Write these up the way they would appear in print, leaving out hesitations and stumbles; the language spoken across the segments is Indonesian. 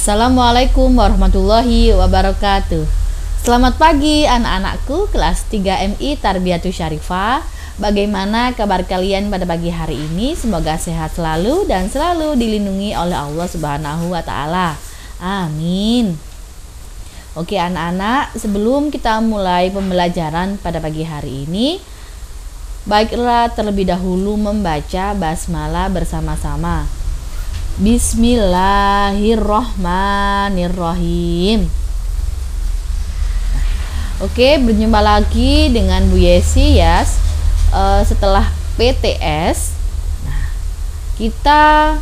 Assalamualaikum warahmatullahi wabarakatuh. Selamat pagi anak-anakku kelas 3 MI Tarbiyatus Syarifah. Bagaimana kabar kalian pada pagi hari ini? Semoga sehat selalu dan selalu dilindungi oleh Allah Subhanahu wa taala. Amin. Oke anak-anak, sebelum kita mulai pembelajaran pada pagi hari ini, baiklah terlebih dahulu membaca basmalah bersama-sama. Bismillahirrohmanirrohim. Oke, berjumpa lagi dengan Bu Yesi ya. Setelah PTS, kita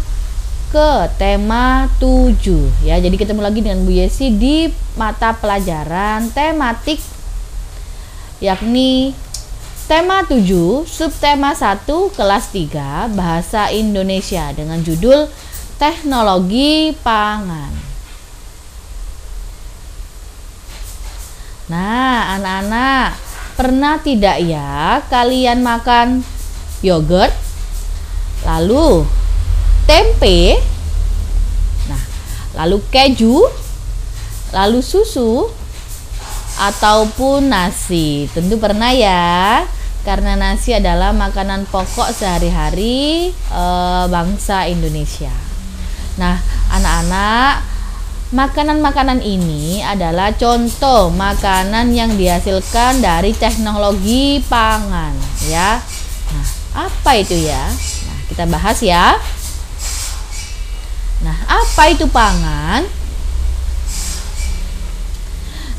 ke tema 7 ya. Jadi ketemu lagi dengan Bu Yesi di mata pelajaran tematik, yakni tema 7, subtema 1 kelas 3 Bahasa Indonesia dengan judul Teknologi Pangan. Nah, anak-anak, pernah tidak ya kalian makan yogurt, lalu tempe, lalu keju, lalu susu, ataupun nasi? Tentu pernah ya, karena nasi adalah makanan pokok sehari-hari bangsa Indonesia. Nah, anak-anak, makanan-makanan ini adalah contoh makanan yang dihasilkan dari teknologi pangan ya. Nah, apa itu ya? Nah, kita bahas ya. Nah, apa itu pangan?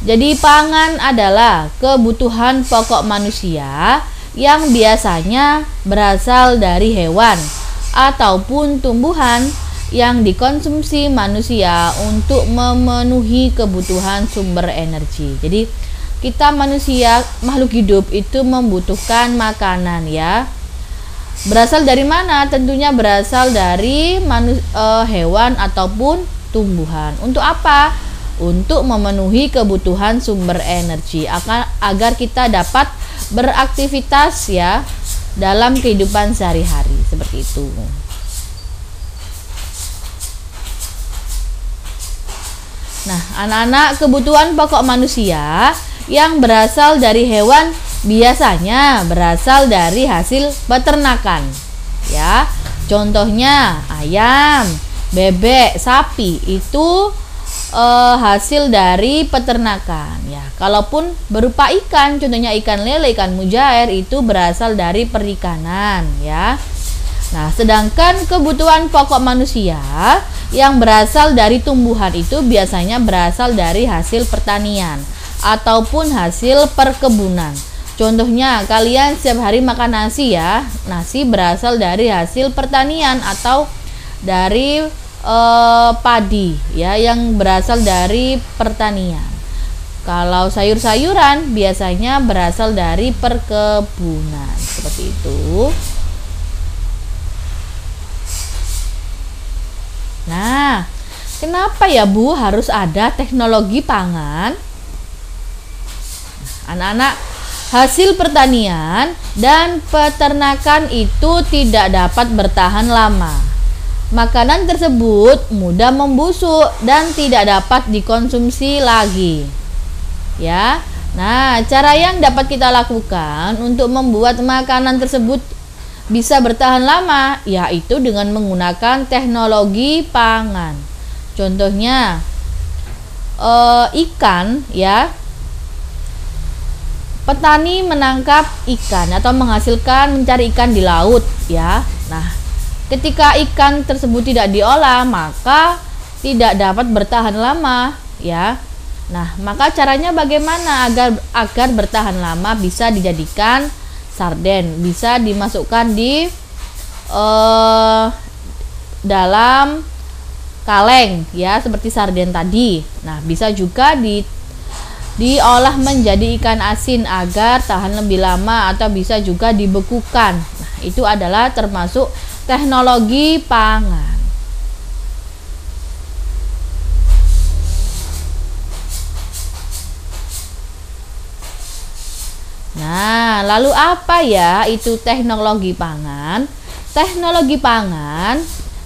Jadi pangan adalah kebutuhan pokok manusia yang biasanya berasal dari hewan ataupun tumbuhan yang dikonsumsi manusia untuk memenuhi kebutuhan sumber energi. Jadi kita manusia, makhluk hidup itu membutuhkan makanan ya. Berasal dari mana? Tentunya berasal dari hewan ataupun tumbuhan. Untuk apa? Untuk memenuhi kebutuhan sumber energi agar kita dapat beraktivitas ya dalam kehidupan sehari-hari, seperti itu. Nah, anak-anak, kebutuhan pokok manusia yang berasal dari hewan biasanya berasal dari hasil peternakan ya. Contohnya ayam, bebek, sapi itu hasil dari peternakan ya. Kalaupun berupa ikan, contohnya ikan lele, ikan mujair, itu berasal dari perikanan ya. Nah, sedangkan kebutuhan pokok manusia yang berasal dari tumbuhan itu biasanya berasal dari hasil pertanian ataupun hasil perkebunan. Contohnya, kalian setiap hari makan nasi ya. Nasi berasal dari hasil pertanian atau dari padi ya, yang berasal dari pertanian. Kalau sayur-sayuran biasanya berasal dari perkebunan, seperti itu. Nah, kenapa ya Bu harus ada teknologi pangan? Anak-anak, hasil pertanian dan peternakan itu tidak dapat bertahan lama. Makanan tersebut mudah membusuk dan tidak dapat dikonsumsi lagi. Ya. Nah, cara yang dapat kita lakukan untuk membuat makanan tersebut bisa bertahan lama yaitu dengan menggunakan teknologi pangan. Contohnya ikan ya. Petani menangkap ikan atau mencari ikan di laut ya. Nah, ketika ikan tersebut tidak diolah, maka tidak dapat bertahan lama ya. Nah, maka caranya bagaimana agar bertahan lama? Bisa dijadikan sarden, bisa dimasukkan di dalam kaleng ya, seperti sarden tadi. Nah, bisa juga diolah menjadi ikan asin agar tahan lebih lama, atau bisa juga dibekukan. Nah, itu adalah termasuk teknologi pangan. Nah, lalu apa ya itu teknologi pangan? Teknologi pangan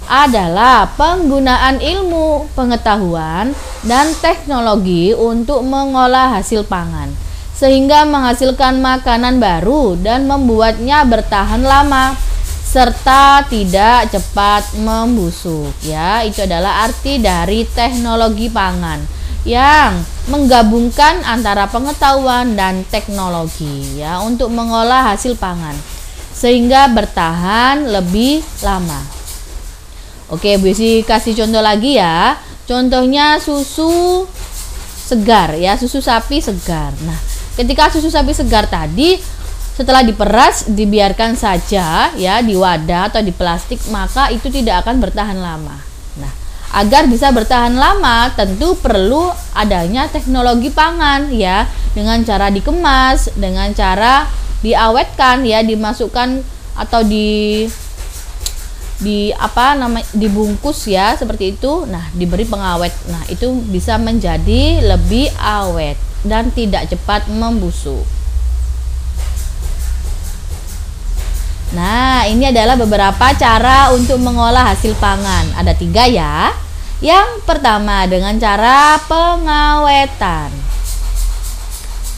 adalah penggunaan ilmu, pengetahuan, dan teknologi untuk mengolah hasil pangan, sehingga menghasilkan makanan baru dan membuatnya bertahan lama serta tidak cepat membusuk. Ya, itu adalah arti dari teknologi pangan yang menggabungkan antara pengetahuan dan teknologi ya untuk mengolah hasil pangan sehingga bertahan lebih lama. Oke, Bu Isi kasih contoh lagi ya. Contohnya susu segar ya, susu sapi segar. Nah, ketika susu sapi segar tadi setelah diperas dibiarkan saja ya di wadah atau di plastik, maka itu tidak akan bertahan lama. Nah, agar bisa bertahan lama tentu perlu adanya teknologi pangan ya, dengan cara dikemas, dengan cara diawetkan ya, dimasukkan atau dibungkus ya seperti itu. Nah, diberi pengawet. Nah, itu bisa menjadi lebih awet dan tidak cepat membusuk. Nah, ini adalah beberapa cara untuk mengolah hasil pangan. Ada 3 ya. Yang pertama dengan cara pengawetan.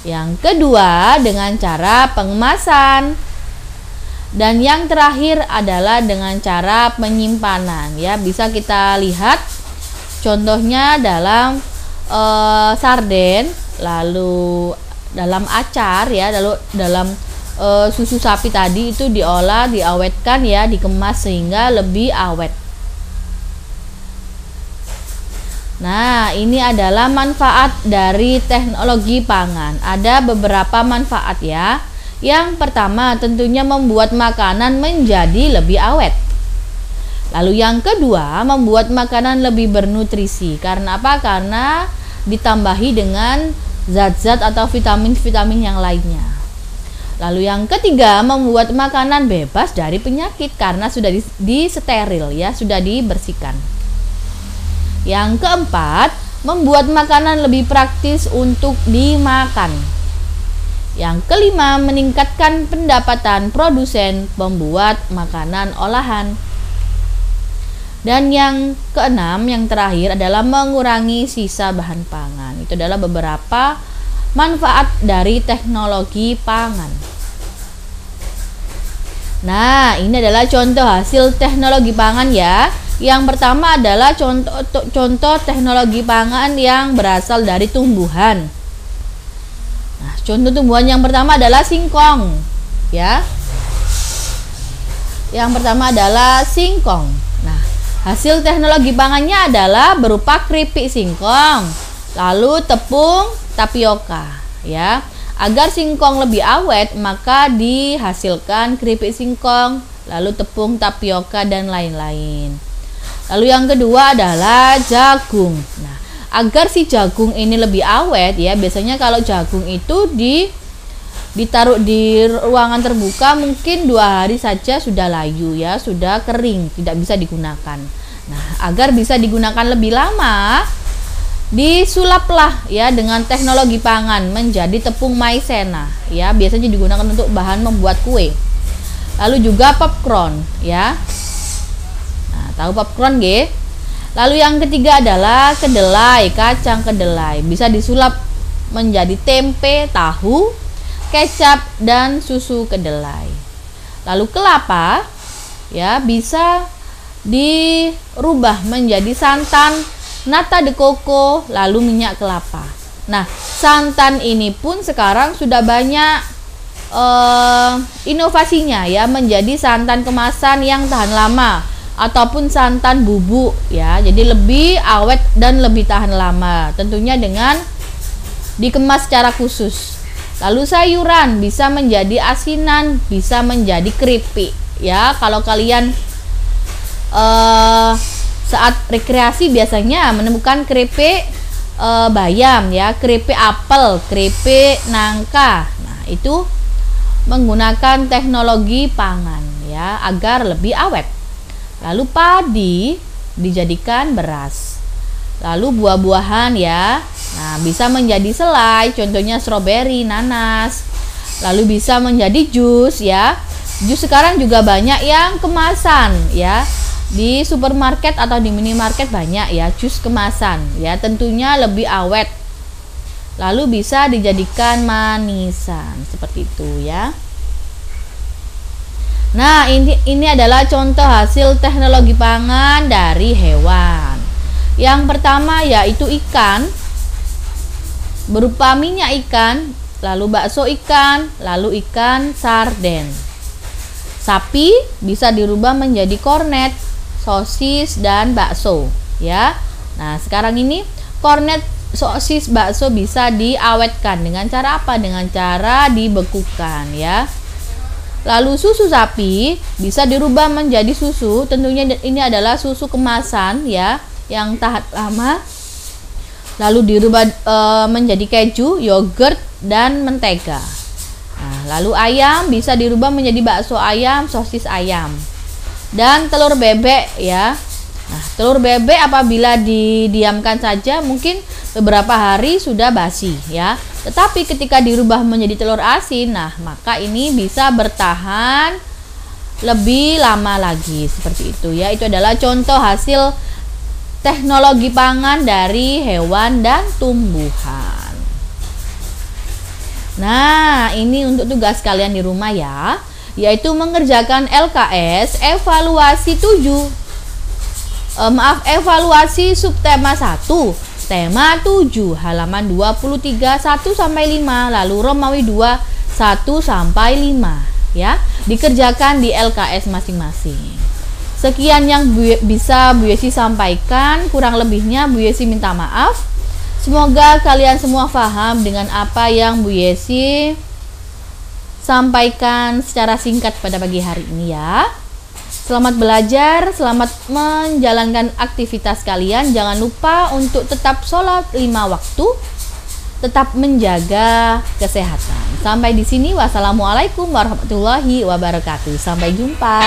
Yang kedua dengan cara pengemasan. Dan yang terakhir adalah dengan cara penyimpanan ya. Bisa kita lihat contohnya dalam sarden, lalu dalam acar ya, lalu dalam susu sapi tadi itu diolah, diawetkan ya, dikemas sehingga lebih awet. Nah, ini adalah manfaat dari teknologi pangan. Ada beberapa manfaat ya. Yang pertama tentunya membuat makanan menjadi lebih awet. Lalu yang kedua membuat makanan lebih bernutrisi. Karena apa? Karena ditambahi dengan zat-zat atau vitamin-vitamin yang lainnya. Lalu yang ketiga membuat makanan bebas dari penyakit karena sudah disteril ya, sudah dibersihkan. Yang keempat membuat makanan lebih praktis untuk dimakan. Yang kelima, meningkatkan pendapatan produsen pembuat makanan olahan. Dan yang keenam, yang terakhir adalah mengurangi sisa bahan pangan. Itu adalah beberapa manfaat dari teknologi pangan. Nah, ini adalah contoh hasil teknologi pangan ya. Yang pertama adalah contoh teknologi pangan yang berasal dari tumbuhan. Nah, contoh tumbuhan yang pertama adalah singkong, ya. Yang pertama adalah singkong. Nah, hasil teknologi pangannya adalah berupa keripik singkong, lalu tepung tapioka, ya. Agar singkong lebih awet, maka dihasilkan keripik singkong, lalu tepung tapioka dan lain-lain. Lalu yang kedua adalah jagung. Nah, agar si jagung ini lebih awet ya, biasanya kalau jagung itu ditaruh di ruangan terbuka mungkin 2 hari saja sudah layu ya, sudah kering, tidak bisa digunakan. Nah, agar bisa digunakan lebih lama, disulaplah ya dengan teknologi pangan menjadi tepung maizena ya, biasanya digunakan untuk bahan membuat kue. Lalu juga popcorn ya. Nah, tahu popcorn nggih? Lalu yang ketiga adalah kedelai, kacang kedelai. Bisa disulap menjadi tempe, tahu, kecap, dan susu kedelai. Lalu kelapa ya, bisa dirubah menjadi santan, nata de coco, lalu minyak kelapa. Nah, santan ini pun sekarang sudah banyak inovasinya ya, menjadi santan kemasan yang tahan lama ataupun santan bubuk ya, jadi lebih awet dan lebih tahan lama, tentunya dengan dikemas secara khusus. Lalu sayuran bisa menjadi asinan, bisa menjadi keripik ya. Kalau kalian saat rekreasi biasanya menemukan keripik bayam ya, keripik apel, keripik nangka. Nah, itu menggunakan teknologi pangan ya, agar lebih awet. Lalu padi dijadikan beras. Lalu buah-buahan ya. Nah, bisa menjadi selai, contohnya stroberi, nanas. Lalu bisa menjadi jus ya. Jus sekarang juga banyak yang kemasan ya. Di supermarket atau di minimarket banyak ya jus kemasan ya, tentunya lebih awet. Lalu bisa dijadikan manisan seperti itu ya. Nah, ini adalah contoh hasil teknologi pangan dari hewan. Yang pertama yaitu ikan, berupa minyak ikan, lalu bakso ikan, lalu ikan sarden. Sapi bisa dirubah menjadi kornet, sosis, dan bakso ya. Nah, sekarang ini kornet, sosis, bakso bisa diawetkan dengan cara apa? Dengan cara dibekukan ya. Lalu susu sapi bisa dirubah menjadi susu, tentunya ini adalah susu kemasan ya, yang tahan lama. Lalu dirubah menjadi keju, yogurt, dan mentega. Nah, lalu ayam bisa dirubah menjadi bakso ayam, sosis ayam. Dan telur bebek ya. Nah, telur bebek apabila didiamkan saja mungkin beberapa hari sudah basi ya. Tetapi ketika dirubah menjadi telur asin, nah maka ini bisa bertahan lebih lama lagi seperti itu ya. Itu adalah contoh hasil teknologi pangan dari hewan dan tumbuhan. Nah, ini untuk tugas kalian di rumah ya, yaitu mengerjakan LKS evaluasi 7. Evaluasi subtema 1, tema 7, halaman 23 1 sampai 5, lalu Romawi 2 1 sampai 5 ya. Dikerjakan di LKS masing-masing. Sekian yang bisa Bu Yesi sampaikan, kurang lebihnya Bu Yesi minta maaf. Semoga kalian semua paham dengan apa yang Bu Yesi sampaikan secara singkat pada pagi hari ini ya. Selamat belajar, selamat menjalankan aktivitas kalian. Jangan lupa untuk tetap sholat 5 waktu, tetap menjaga kesehatan. Sampai di sini, wassalamualaikum warahmatullahi wabarakatuh. Sampai jumpa.